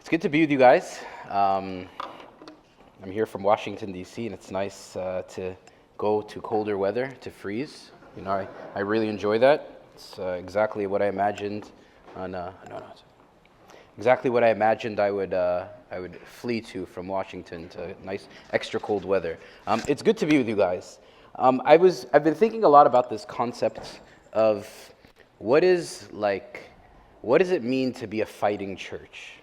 It's good to be with you guys. I'm here from Washington, D.C., and it's nice to go to colder weather, to freeze. You know, I really enjoy that. It's exactly what I imagined exactly what I imagined I would flee to from Washington, to nice extra cold weather. It's good to be with you guys. I've been thinking a lot about this concept of what does it mean to be a fighting church?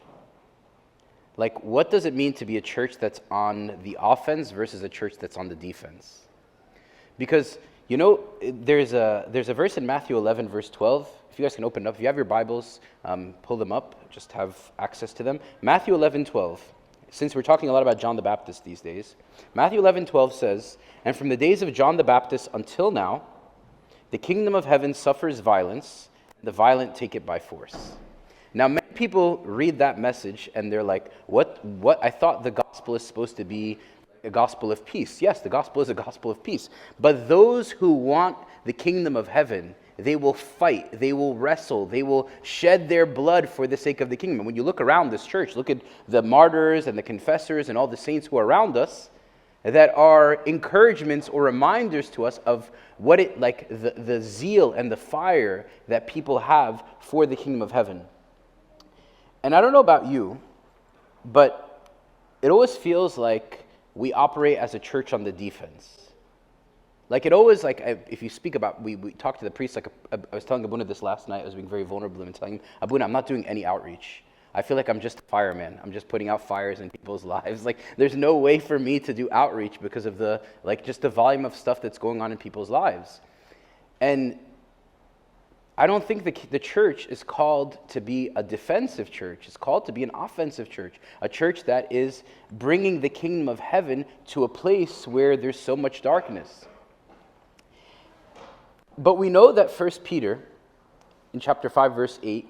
Like, what does it mean to be a church that's on the offense versus a church that's on the defense? Because, you know, there's a verse in Matthew 11, verse 12. If you guys can open it up. If you have your Bibles, pull them up. Just have access to them. Matthew 11, 12. Since we're talking a lot about John the Baptist these days, Matthew 11, 12 says, "And from the days of John the Baptist until now, the kingdom of heaven suffers violence, and the violent take it by force." Now, many people read that message and they're like, what? I thought the gospel is supposed to be a gospel of peace. Yes, the gospel is a gospel of peace. But those who want the kingdom of heaven, they will fight, they will wrestle, they will shed their blood for the sake of the kingdom. And when you look around this church, look at the martyrs and the confessors and all the saints who are around us, that are encouragements or reminders to us of what it, like the zeal and the fire that people have for the kingdom of heaven. And I don't know about you, but it always feels like we operate as a church on the defense. Like, it always, like, if you speak about, we talk to the priest, like, I was telling Abuna this last night. I was being very vulnerable and telling him, Abuna, I'm not doing any outreach. I feel like I'm just a fireman. I'm just putting out fires in people's lives. Like, there's no way for me to do outreach because of just the volume of stuff that's going on in people's lives. And I don't think the church is called to be a defensive church. It's called to be an offensive church, a church that is bringing the kingdom of heaven to a place where there's so much darkness. But we know that 1 Peter, in chapter 5, verse 8,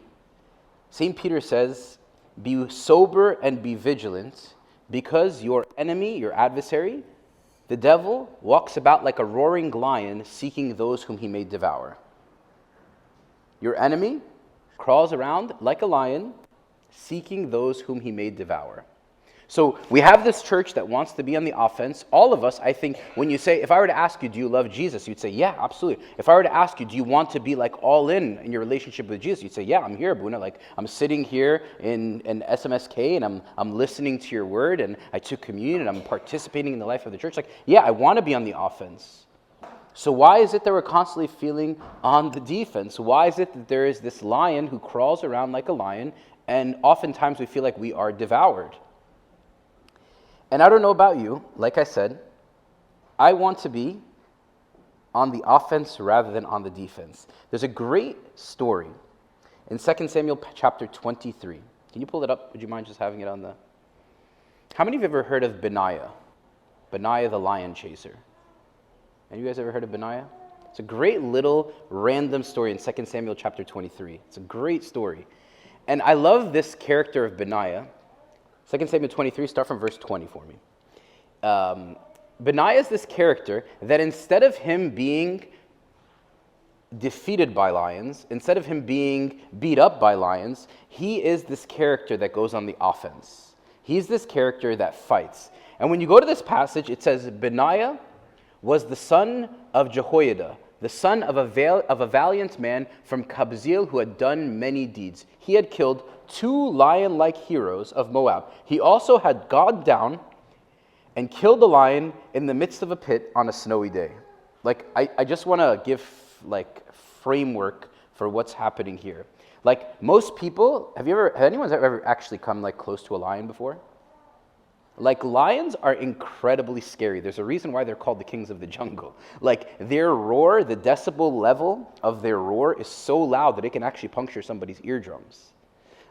St. Peter says, "Be sober and be vigilant, because your enemy, your adversary, the devil, walks about like a roaring lion, seeking those whom he may devour." Your enemy crawls around like a lion, seeking those whom he may devour. So we have this church that wants to be on the offense. All of us, I think, when you say, if I were to ask you, do you love Jesus? You'd say, yeah, absolutely. If I were to ask you, do you want to be like all in your relationship with Jesus? You'd say, yeah, I'm here, Buna. Like, I'm sitting here in SMSK and I'm listening to your word, and I took communion and I'm participating in the life of the church. Like, yeah, I want to be on the offense. So why is it that we're constantly feeling on the defense? Why is it that there is this lion who crawls around like a lion, and oftentimes we feel like we are devoured? And I don't know about you, like I said, I want to be on the offense rather than on the defense. There's a great story in 2 Samuel chapter 23. Can you pull it up? Would you mind just having it on the... How many of you have ever heard of Benaiah? Benaiah the lion chaser. Have you guys ever heard of Benaiah? It's a great little random story in 2 Samuel chapter 23. It's a great story. And I love this character of Benaiah. 2 Samuel 23, start from verse 20 for me. Benaiah is this character that instead of him being defeated by lions, instead of him being beat up by lions, he is this character that goes on the offense. He's this character that fights. And when you go to this passage, it says, Benaiah was the son of Jehoiada, the son of a valiant man from Kabzeel who had done many deeds. He had killed 2 lion-like heroes of Moab. He also had gone down and killed a lion in the midst of a pit on a snowy day. Like, I just want to give, like, framework for what's happening here. Like, most people, has anyone ever actually come, like, close to a lion before? Like, lions are incredibly scary. There's a reason why they're called the kings of the jungle. Like, their roar, the decibel level of their roar is so loud that it can actually puncture somebody's eardrums.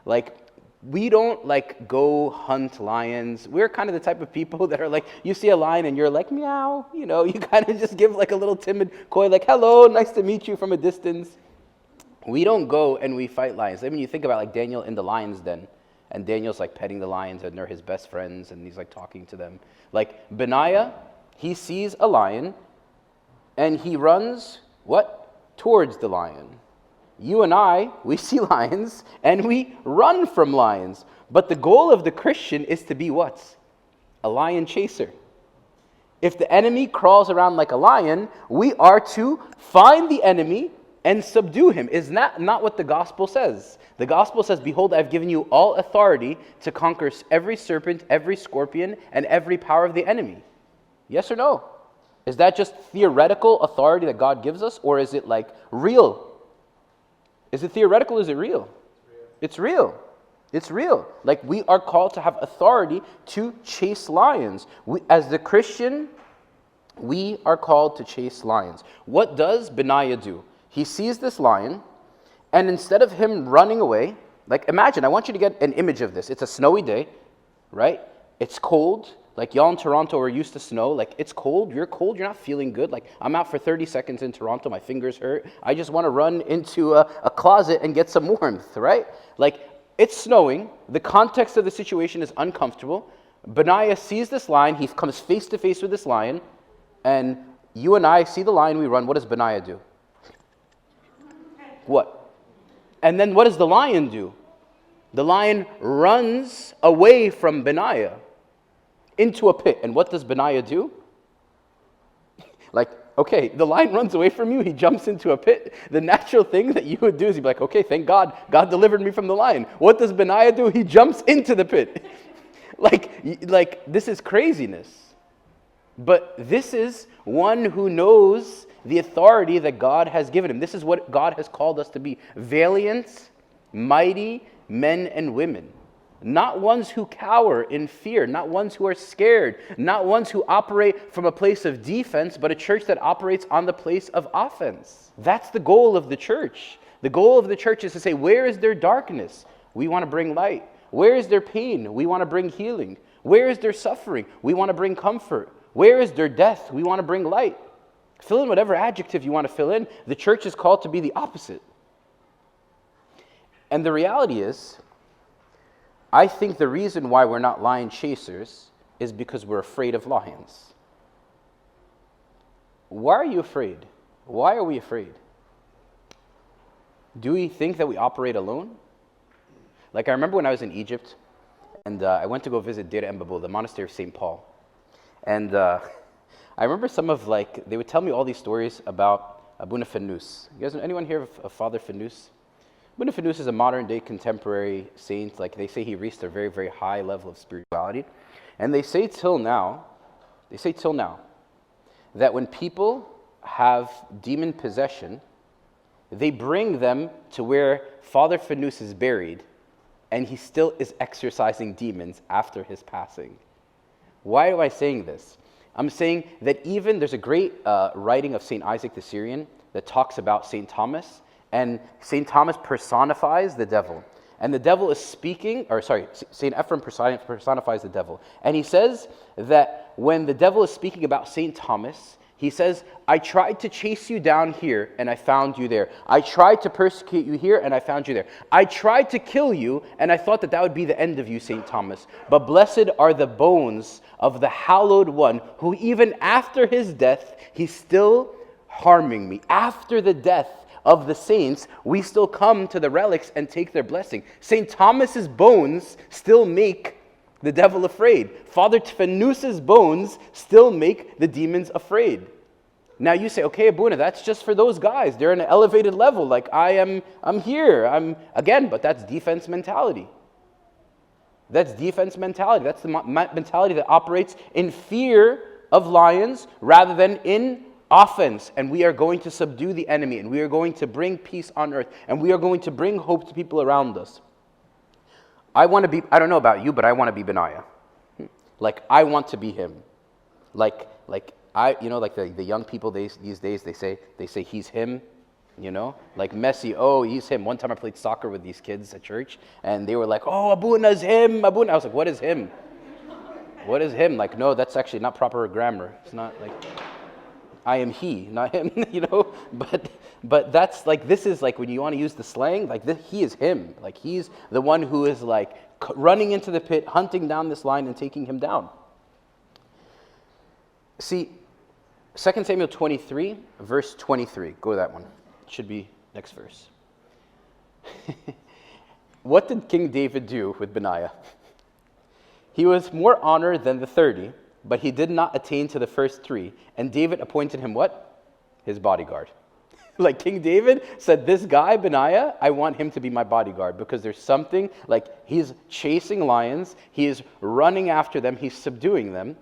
Like, we don't, like, go hunt lions. We're kind of the type of people that are like, you see a lion and you're like, meow. You know, you kind of just give, like, a little timid coy, like, hello, nice to meet you from a distance. We don't go and we fight lions. I mean, you think about, like, Daniel in the lion's den. And Daniel's like petting the lions, and they're his best friends, and he's like talking to them. Like, Benaiah, he sees a lion, and he runs, what? Towards the lion. You and I, we see lions, and we run from lions. But the goal of the Christian is to be what? A lion chaser. If the enemy crawls around like a lion, we are to find the enemy and subdue him. Is that not what the gospel says? The gospel says, behold, I've given you all authority to conquer every serpent, every scorpion, and every power of the enemy. Yes or no? Is that just theoretical authority that God gives us, or is it like real? Is it theoretical or is it real? It's real. It's real. Like, we are called to have authority to chase lions. As the Christian, we are called to chase lions. What does Benaiah do? He sees this lion, and instead of him running away, like, imagine, I want you to get an image of this. It's a snowy day, right? It's cold. Like, y'all in Toronto are used to snow. Like, it's cold, you're not feeling good. Like, I'm out for 30 seconds in Toronto, my fingers hurt. I just want to run into a closet and get some warmth, right? Like, it's snowing. The context of the situation is uncomfortable. Benaiah sees this lion. He comes face to face with this lion. And you and I see the lion, we run. What does Benaiah do? What? And then what does the lion do? The lion runs away from Benaiah into a pit. And what does Benaiah do? Like, okay, the lion runs away from you. He jumps into a pit. The natural thing that you would do is you'd be like, okay, thank God. God delivered me from the lion. What does Benaiah do? He jumps into the pit. like this is craziness. But this is one who knows the authority that God has given him. This is what God has called us to be. Valiant, mighty men and women. Not ones who cower in fear, not ones who are scared, not ones who operate from a place of defense, but a church that operates on the place of offense. That's the goal of the church. The goal of the church is to say, where is their darkness? We want to bring light. Where is their pain? We want to bring healing. Where is their suffering? We want to bring comfort. Where is their death? We want to bring light. Fill in whatever adjective you want to fill in. The church is called to be the opposite. And the reality is, I think the reason why we're not lion chasers is because we're afraid of lions. Why are you afraid? Why are we afraid? Do we think that we operate alone? Like, I remember when I was in Egypt, and I went to go visit Deir Embabul, the monastery of St. Paul. And I remember they would tell me all these stories about Abuna Fenus. You guys, anyone here of Father Fenus? Abuna Fenus is a modern-day contemporary saint. Like, they say he reached a very, very high level of spirituality. And they say till now, that when people have demon possession, they bring them to where Father Fenus is buried, and he still is exorcising demons after his passing. Why am I saying this? I'm saying that even there's a great writing of St. Isaac the Syrian that talks about St. Thomas, and St. Thomas personifies the devil. And the devil is speaking, St. Ephraim personifies the devil. And he says that when the devil is speaking about St. Thomas, he says, I tried to chase you down here, and I found you there. I tried to persecute you here, and I found you there. I tried to kill you, and I thought that would be the end of you, St. Thomas. But blessed are the bones of the hallowed one, who even after his death, he's still harming me. After the death of the saints, we still come to the relics and take their blessing. St. Thomas's bones still make the devil afraid. Father Fenus's bones still make the demons afraid. Now you say, okay, Abuna, that's just for those guys. They're in an elevated level. Like, I'm here. But that's defense mentality. That's defense mentality. That's the mentality that operates in fear of lions rather than in offense. And we are going to subdue the enemy, and we are going to bring peace on earth, and we are going to bring hope to people around us. I don't know about you, but I want to be Benaiah. Like, I want to be him. Like the young people these days, they say he's him, like Messi, oh, he's him. One time I played soccer with these kids at church, and they were like, oh, Abuna's him, Abuna. I was like, what is him? What is him? Like, no, that's actually not proper grammar. It's not like, I am he, not him, But that's like, this is like when you want to use the slang, like he is him. Like, he's the one who is like running into the pit, hunting down this lion and taking him down. See, 2 Samuel 23, verse 23. Go to that one. It should be next verse. What did King David do with Benaiah? He was more honored than the 30, but he did not attain to the first 3. And David appointed him what? His bodyguard. Like King David said, this guy, Benaiah, I want him to be my bodyguard because there's something, like he's chasing lions, he is running after them, he's subduing them.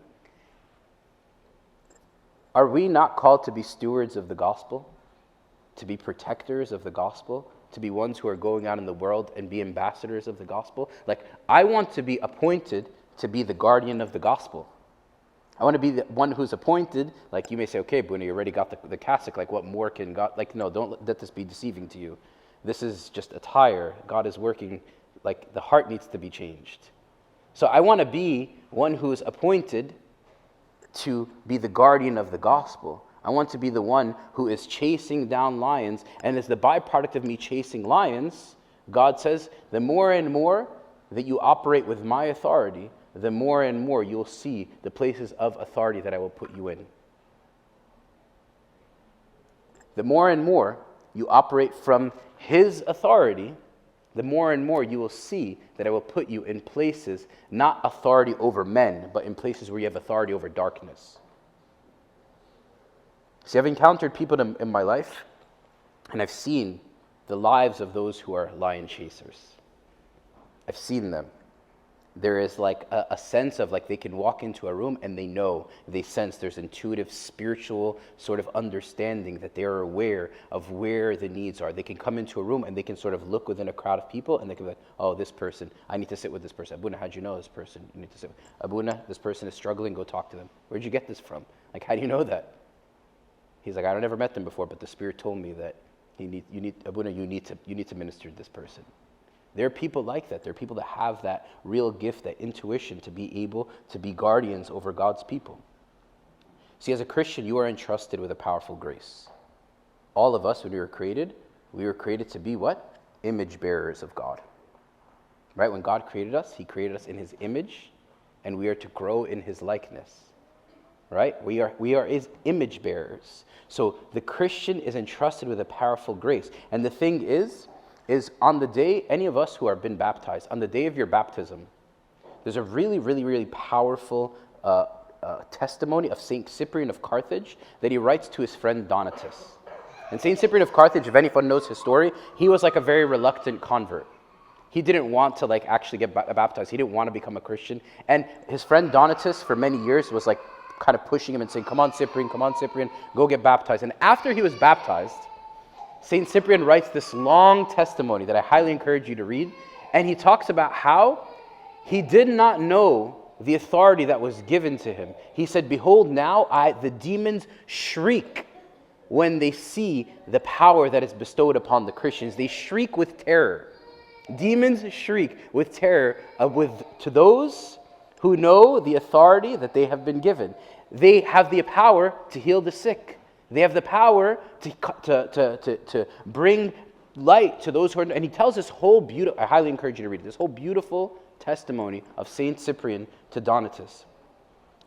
Are we not called to be stewards of the gospel? To be protectors of the gospel? To be ones who are going out in the world and be ambassadors of the gospel? Like, I want to be appointed to be the guardian of the gospel. I want to be the one who's appointed. Like, you may say, okay, Buna, you already got the cassock. Like, what more can God... Like, no, don't let this be deceiving to you. This is just attire. God is working. Like, the heart needs to be changed. So I want to be one who's appointed to be the guardian of the gospel. I want to be the one who is chasing down lions. And as the byproduct of me chasing lions, God says, the more and more that you operate with my authority, the more and more you'll see the places of authority that I will put you in. The more and more you operate from his authority, the more and more you will see that I will put you in places, not authority over men, but in places where you have authority over darkness. See, I've encountered people in my life, and I've seen the lives of those who are lion chasers. I've seen them. There is like a sense of like they can walk into a room and they sense there's intuitive, spiritual sort of understanding that they are aware of where the needs are. They can come into a room and they can sort of look within a crowd of people and they can be like, oh, this person, I need to sit with this person. Abuna, how'd you know this person? You need to sit with. Abuna, this person is struggling, go talk to them. Where'd you get this from? Like, how do you know that? He's like, I've never met them before, but the Spirit told me that Abuna, you need to minister to this person. There are people like that. There are people that have that real gift, that intuition to be able to be guardians over God's people. See, as a Christian, you are entrusted with a powerful grace. All of us, when we were created to be what? Image bearers of God. Right? When God created us, he created us in his image, and we are to grow in his likeness. Right? We are his image bearers. So the Christian is entrusted with a powerful grace. And the thing is on the day, any of us who have been baptized, on the day of your baptism, there's a really, really, really powerful testimony of St. Cyprian of Carthage that he writes to his friend Donatus. And St. Cyprian of Carthage, if anyone knows his story, he was like a very reluctant convert. He didn't want to like actually get baptized. He didn't want to become a Christian. And his friend Donatus for many years was like kind of pushing him and saying, come on Cyprian, go get baptized. And after he was baptized, St. Cyprian writes this long testimony that I highly encourage you to read. And he talks about how he did not know the authority that was given to him. He said, behold, now the demons shriek when they see the power that is bestowed upon the Christians. They shriek with terror. Demons shriek with terror to those who know the authority that they have been given. They have the power to heal the sick. They have the power to bring light to those who are... And he tells this whole beautiful... I highly encourage you to read it. This whole beautiful testimony of St. Cyprian to Donatus.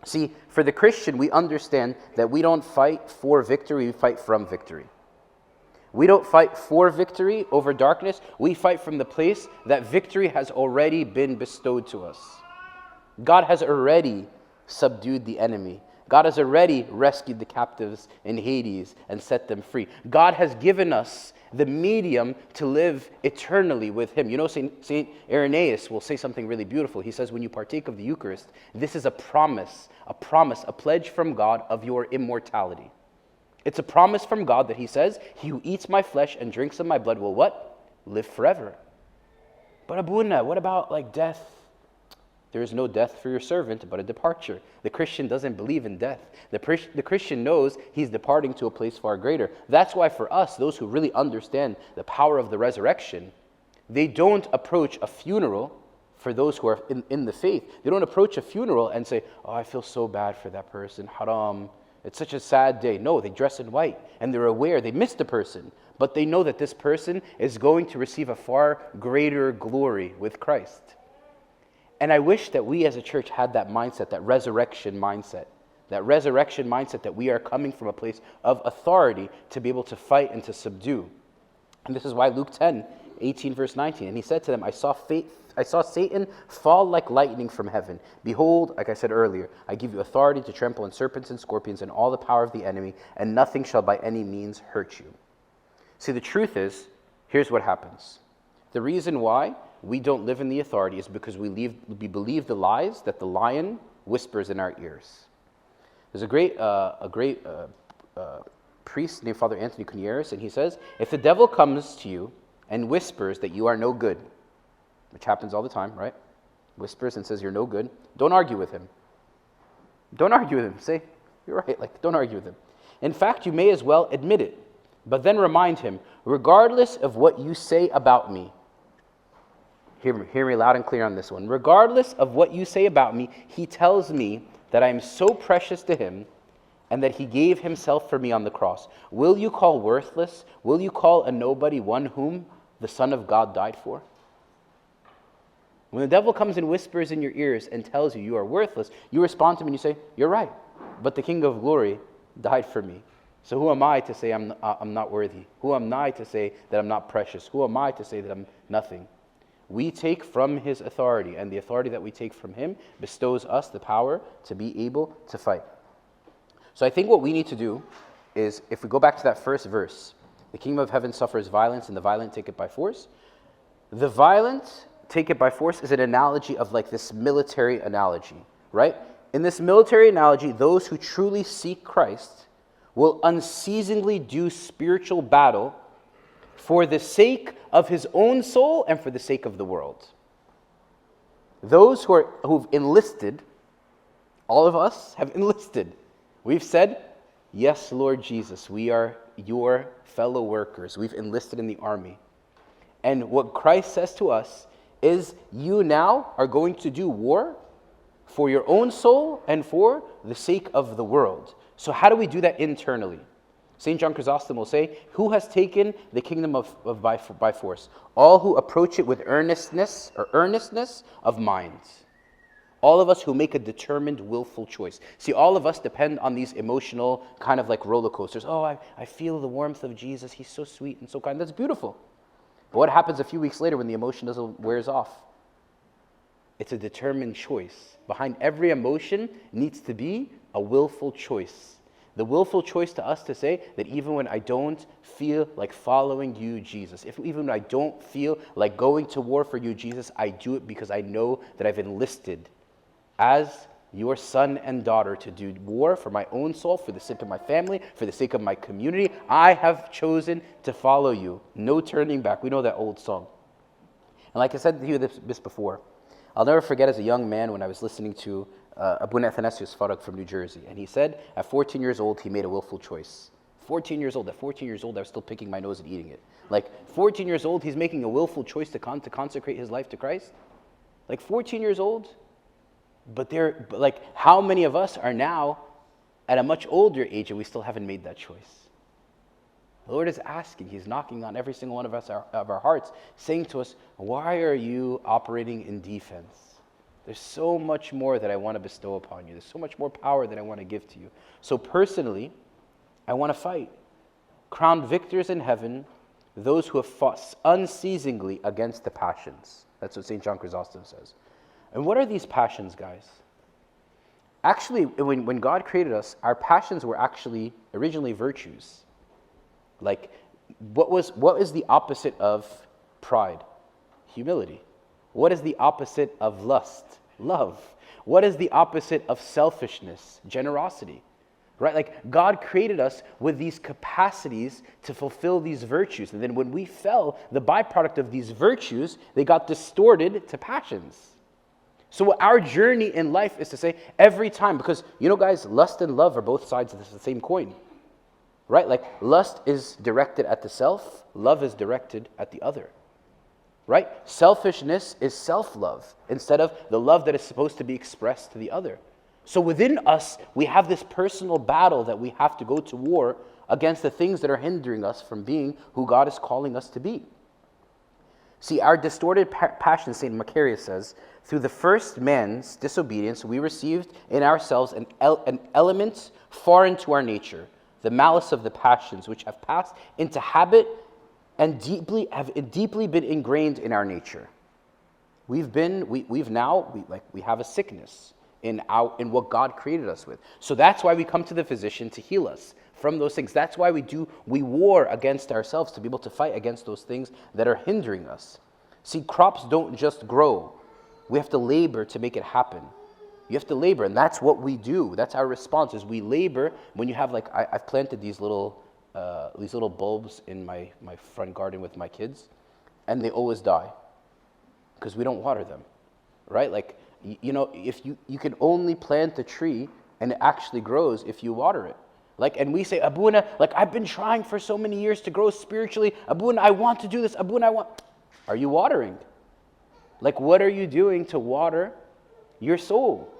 See, for the Christian, we understand that we don't fight for victory, we fight from victory. We don't fight for victory over darkness. We fight from the place that victory has already been bestowed to us. God has already subdued the enemy. God has already rescued the captives in Hades and set them free. God has given us the medium to live eternally with him. You know, St. Irenaeus will say something really beautiful. He says, when you partake of the Eucharist, this is a promise, a pledge from God of your immortality. It's a promise from God that he says, he who eats my flesh and drinks of my blood will what? Live forever. But Abuna, what about like death? There is no death for your servant, but a departure. The Christian doesn't believe in death. The Christian knows he's departing to a place far greater. That's why for us, those who really understand the power of the resurrection, they don't approach a funeral for those who are in the faith. They don't approach a funeral and say, oh, I feel so bad for that person. Haram. It's such a sad day. No, they dress in white and they're aware they missed a person, but they know that this person is going to receive a far greater glory with Christ. And I wish that we as a church had that mindset, that resurrection mindset that we are coming from a place of authority to be able to fight and to subdue. And this is why Luke 10 18 verse 19. And he said to them, I saw Satan fall like lightning from heaven. Behold, like I said earlier, I give you authority to trample on serpents and scorpions and all the power of the enemy, and nothing shall by any means hurt you. See, the truth is, here's what happens. The reason why we don't live in the authority is because we believe the lies that the lion whispers in our ears. There's a great priest named Father Anthony Cunyeres, and he says, if the devil comes to you and whispers that you are no good, which happens all the time, right? Whispers and says you're no good, don't argue with him. Don't argue with him. Say, you're right, don't argue with him. In fact, you may as well admit it, but then remind him, regardless of what you say about me, hear me loud and clear on this one, regardless of what you say about me, he tells me that I am so precious to him and that he gave himself for me on the cross. Will you call worthless? Will you call a nobody one whom the Son of God died for? When the devil comes and whispers in your ears and tells you you are worthless, you respond to him and you say, you're right, but the King of Glory died for me. So who am I to say I'm not worthy? Who am I to say that I'm not precious? Who am I to say that I'm nothing? We take from his authority, and the authority that we take from him bestows us the power to be able to fight. So I think what we need to do is, if we go back to that first verse, the kingdom of heaven suffers violence, and the violent take it by force. The violent take it by force is an analogy of this military analogy, right? In this military analogy, those who truly seek Christ will unceasingly do spiritual battle for the sake of his own soul and for the sake of the world. Those who've enlisted, all of us have enlisted. We've said, yes, Lord Jesus, we are your fellow workers. We've enlisted in the army. And what Christ says to us is, you now are going to do war for your own soul and for the sake of the world. So how do we do that internally? St. John Chrysostom will say, who has taken the kingdom by force? All who approach it with earnestness of mind. All of us who make a determined, willful choice. See, all of us depend on these emotional kind of roller coasters. Oh, I feel the warmth of Jesus. He's so sweet and so kind. That's beautiful. But what happens a few weeks later when the emotion wears off? It's a determined choice. Behind every emotion needs to be a willful choice. The willful choice to us to say that even when I don't feel like following you, Jesus, even when I don't feel like going to war for you, Jesus, I do it because I know that I've enlisted as your son and daughter to do war for my own soul, for the sake of my family, for the sake of my community. I have chosen to follow you. No turning back. We know that old song. And like I said to you this before, I'll never forget as a young man when I was listening to Abuna Athanasius Farag from New Jersey. And he said at 14 years old, he made a willful choice. 14 years old. At 14 years old, I was still picking my nose and eating it. 14 years old, he's making a willful choice to consecrate his life to Christ. 14 years old. But how many of us are now at a much older age and we still haven't made that choice? The Lord is asking, he's knocking on every single one of us, of our hearts, saying to us, why are you operating in defense? There's so much more that I want to bestow upon you. There's so much more power that I want to give to you. So personally, I want to fight. Crowned victors in heaven, those who have fought unceasingly against the passions. That's what St. John Chrysostom says. And what are these passions, guys? Actually, when God created us, our passions were actually originally virtues. What is the opposite of pride? Humility. What is the opposite of lust? Love. What is the opposite of selfishness? Generosity. Right? God created us with these capacities to fulfill these virtues. And then when we fell, the byproduct of these virtues, they got distorted to passions. So what our journey in life is to say every time, because, guys, lust and love are both sides of the same coin. Right? Lust is directed at the self, love is directed at the other. Right? Selfishness is self-love instead of the love that is supposed to be expressed to the other. So within us, we have this personal battle that we have to go to war against the things that are hindering us from being who God is calling us to be. See, our distorted passion, St. Macarius says, through the first man's disobedience, we received in ourselves an element foreign to our nature, the malice of the passions, which have passed into habit and deeply been ingrained in our nature. We have a sickness in what God created us with. So that's why we come to the physician to heal us from those things. That's why we war against ourselves to be able to fight against those things that are hindering us. See, crops don't just grow. We have to labor to make it happen. You have to labor, and that's what we do. That's our response, is we labor. When you have, I've planted these little bulbs in my front garden with my kids, and they always die because we don't water them, right? Like, if you can only plant a tree and it actually grows if you water it. Like, and we say, Abuna, like, I've been trying for so many years to grow spiritually. Abuna, I want to do this. Abuna, Are you watering? Like, what are you doing to water your soul?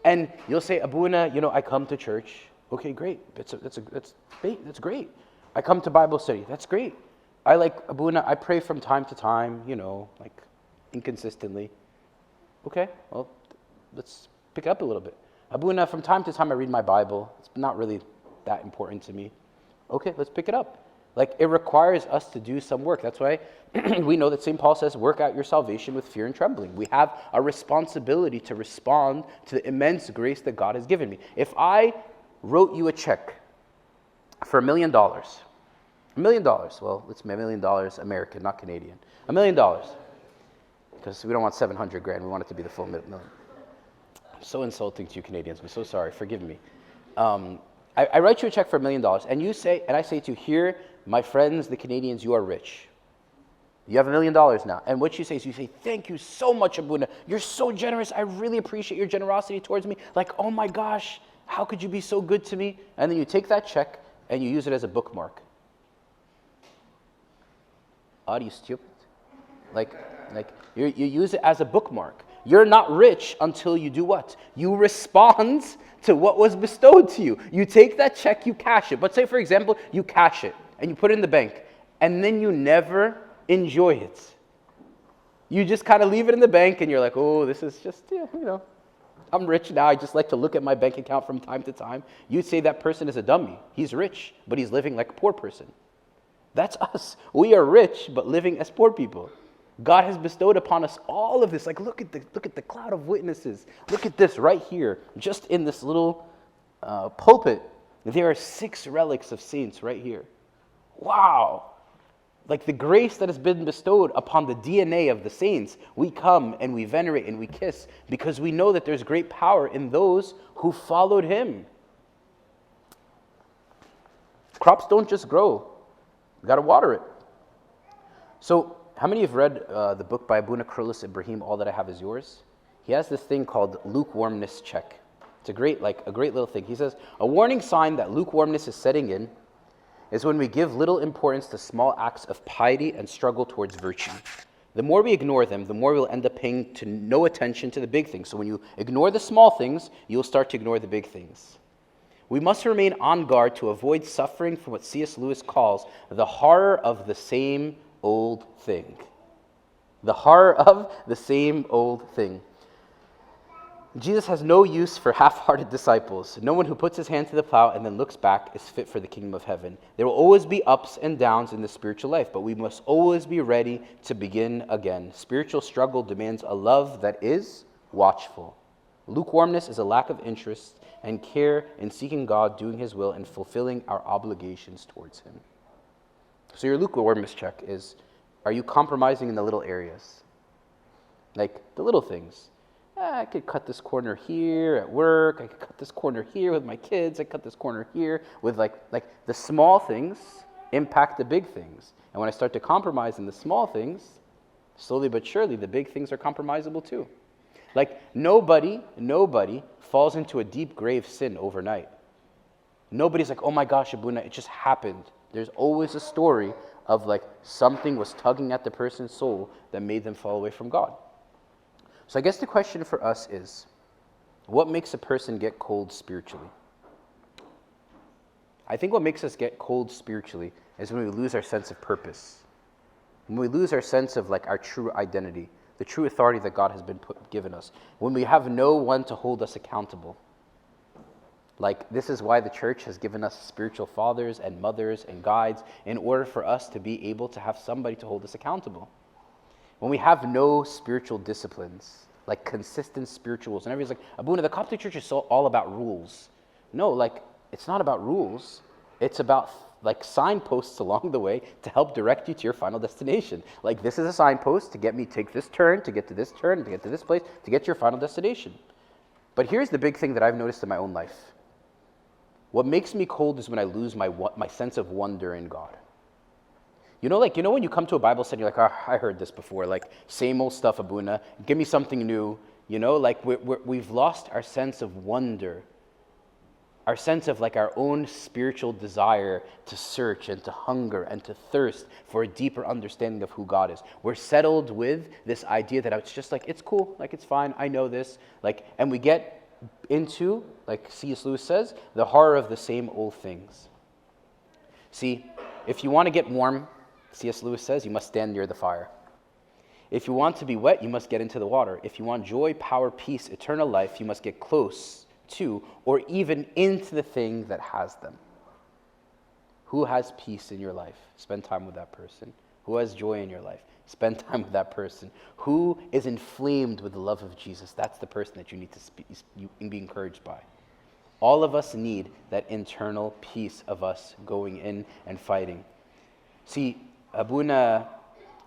And you'll say, Abuna, I come to church. Okay, great. That's great. I come to Bible study. That's great. Abuna, I pray from time to time, like inconsistently. Okay, well, let's pick up a little bit. Abuna, from time to time I read my Bible. It's not really that important to me. Okay, let's pick it up. Like, it requires us to do some work. That's why we know that St. Paul says, work out your salvation with fear and trembling. We have a responsibility to respond to the immense grace that God has given me. If I wrote you a check for $1 million, $1 million, well, it's $1 million American, not Canadian. $1 million, because we don't want 700 grand. We want it to be the full million. I'm so insulting to you Canadians. I'm so sorry. Forgive me. I write you a check for $1 million, and I say to you, here, my friends, the Canadians, you are rich. You have $1 million now. And what you say is, thank you so much, Abuna. You're so generous. I really appreciate your generosity towards me. Like, oh my gosh, how could you be so good to me? And then you take that check and you use it as a bookmark. Are you stupid? Like you use it as a bookmark. You're not rich until you do what? You respond to what was bestowed to you. You take that check, you cash it. But say, for example, you cash it and you put it in the bank, and then you never enjoy it. You just kind of leave it in the bank, and you're like, oh, this is just, I'm rich now. I just like to look at my bank account from time to time. You'd say that person is a dummy. He's rich, but he's living like a poor person. That's us. We are rich, but living as poor people. God has bestowed upon us all of this. Like, look at the cloud of witnesses. Look at this right here. Just in this little pulpit, there are 6 relics of saints right here. Wow. Like, the grace that has been bestowed upon the DNA of the saints, we come and we venerate and we kiss because we know that there's great power in those who followed him. Crops don't just grow. You got to water it. So, how many have read the book by Abuna Kurlis Ibrahim, All That I Have Is Yours? He has this thing called lukewarmness check. It's a great little thing. He says, a warning sign that lukewarmness is setting in is when we give little importance to small acts of piety and struggle towards virtue. The more we ignore them, the more we'll end up paying no attention to the big things. So when you ignore the small things, you'll start to ignore the big things. We must remain on guard to avoid suffering from what C.S. Lewis calls the horror of the same old thing. The horror of the same old thing. Jesus has no use for half-hearted disciples. No one who puts his hand to the plow and then looks back is fit for the kingdom of heaven. There will always be ups and downs in the spiritual life, but we must always be ready to begin again. Spiritual struggle demands a love that is watchful. Lukewarmness is a lack of interest and care in seeking God, doing his will, and fulfilling our obligations towards him. So your lukewarmness check is, are you compromising in the little areas? Like the little things. I could cut this corner here at work. I could cut this corner here with my kids. I cut this corner here with like the small things impact the big things. And when I start to compromise in the small things, slowly but surely the big things are compromisable too. Like nobody falls into a deep grave sin overnight. Nobody's like, oh my gosh, Abuna, it just happened. There's always a story of like something was tugging at the person's soul that made them fall away from God. So I guess the question for us is, what makes a person get cold spiritually? I think what makes us get cold spiritually is when we lose our sense of purpose. When we lose our sense of like our true identity, the true authority that God has been given us. When we have no one to hold us accountable. Like, this is why the church has given us spiritual fathers and mothers and guides, in order for us to be able to have somebody to hold us accountable. When we have no spiritual disciplines, like consistent spirituals, and everybody's like, Abuna, the Coptic Church is so all about rules. No, like, it's not about rules. It's about like signposts along the way to help direct you to your final destination. Like, this is a signpost to get me take this turn, to get to this turn, to get to this place, to get to your final destination. But here's the big thing that I've noticed in my own life. What makes me cold is when I lose my sense of wonder in God. You know when you come to a Bible study, you're like, oh, I heard this before, like, same old stuff, Abuna, give me something new. You know, like, we've lost our sense of wonder, our sense of like our own spiritual desire to search and to hunger and to thirst for a deeper understanding of who God is. We're settled with this idea that it's just like, it's cool, like, it's fine, I know this, like, and we get into, like C.S. Lewis says, the horror of the same old things. See, if you want to get warm, C.S. Lewis says, you must stand near the fire. If you want to be wet, you must get into the water. If you want joy, power, peace, eternal life, you must get close to or even into the thing that has them. Who has peace in your life? Spend time with that person. Who has joy in your life? Spend time with that person. Who is inflamed with the love of Jesus? That's the person that you need to be encouraged by. All of us need that internal peace of us going in and fighting. See, Abuna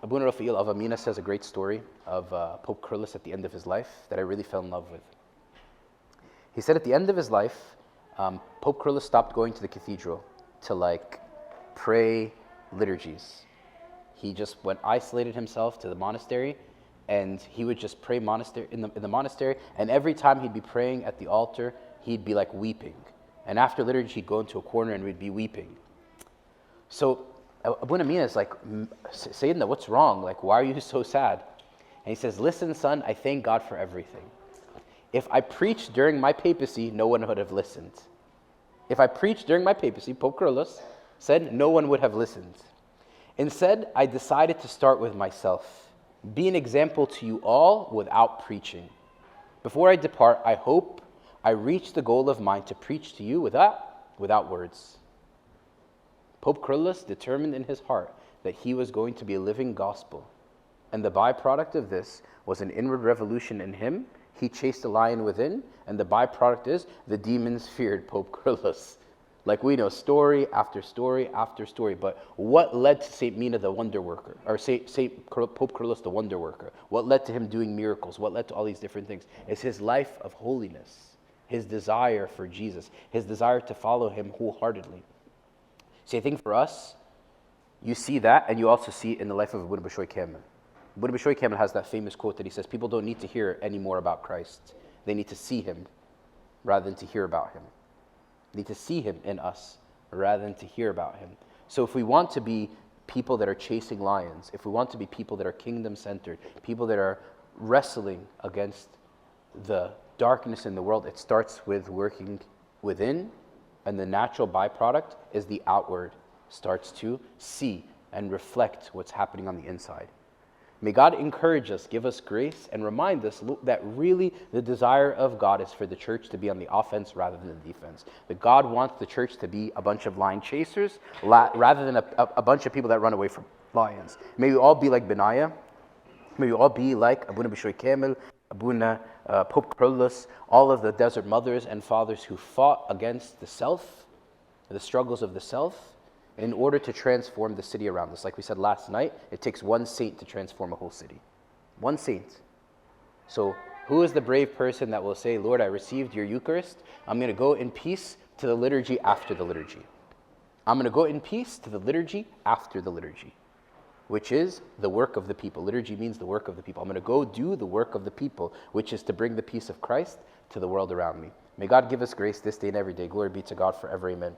Rafael of Amina says a great story of Pope Kyrillos at the end of his life that I really fell in love with. He said at the end of his life, Pope Kyrillos stopped going to the cathedral to like pray liturgies. He just isolated himself to the monastery, and he would just pray in the monastery, and every time he'd be praying at the altar, he'd be like weeping. And after liturgy, he'd go into a corner and we'd be weeping. So Abuna Mina is like, Sayyidina, what's wrong? Like, why are you so sad? And he says, listen, son, I thank God for everything. If I preached during my papacy, no one would have listened. If I preached during my papacy, Pope Kyrillos said, no one would have listened. Instead, I decided to start with myself, be an example to you all without preaching. Before I depart, I hope I reach the goal of mine to preach to you without words. Pope Kyrillos determined in his heart that he was going to be a living gospel, and the byproduct of this was an inward revolution in him. He chased a lion within, and the byproduct is the demons feared Pope Kyrillos. Like we know, story after story after story. But what led to Saint Mina the wonder worker, or Saint Pope Kyrillos the wonder worker? What led to him doing miracles? What led to all these different things? Is his life of holiness, his desire for Jesus, his desire to follow him wholeheartedly. See, I think for us, you see that, and you also see it in the life of Abuna Bishoy Kamil. Abuna Bishoy Kamil has that famous quote that he says, people don't need to hear any more about Christ. They need to see him rather than to hear about him. They need to see him in us rather than to hear about him. So if we want to be people that are chasing lions, if we want to be people that are kingdom-centered, people that are wrestling against the darkness in the world, it starts with working within, and the natural byproduct is the outward starts to see and reflect what's happening on the inside. May God encourage us, give us grace, and remind us that really the desire of God is for the church to be on the offense rather than the defense. That God wants the church to be a bunch of lion chasers rather than a bunch of people that run away from lions. May we all be like Benaiah. May we all be like Abuna Bishoy Kamil, Abuna Pope Kyrillos, all of the desert mothers and fathers who fought against the self, the struggles of the self, in order to transform the city around us. Like we said last night, it takes one saint to transform a whole city. One saint. So who is the brave person that will say, Lord, I received your Eucharist. I'm going to go in peace to the liturgy after the liturgy. I'm going to go in peace to the liturgy after the liturgy, which is the work of the people. Liturgy means the work of the people. I'm going to go do the work of the people, which is to bring the peace of Christ to the world around me. May God give us grace this day and every day. Glory be to God forever. Amen.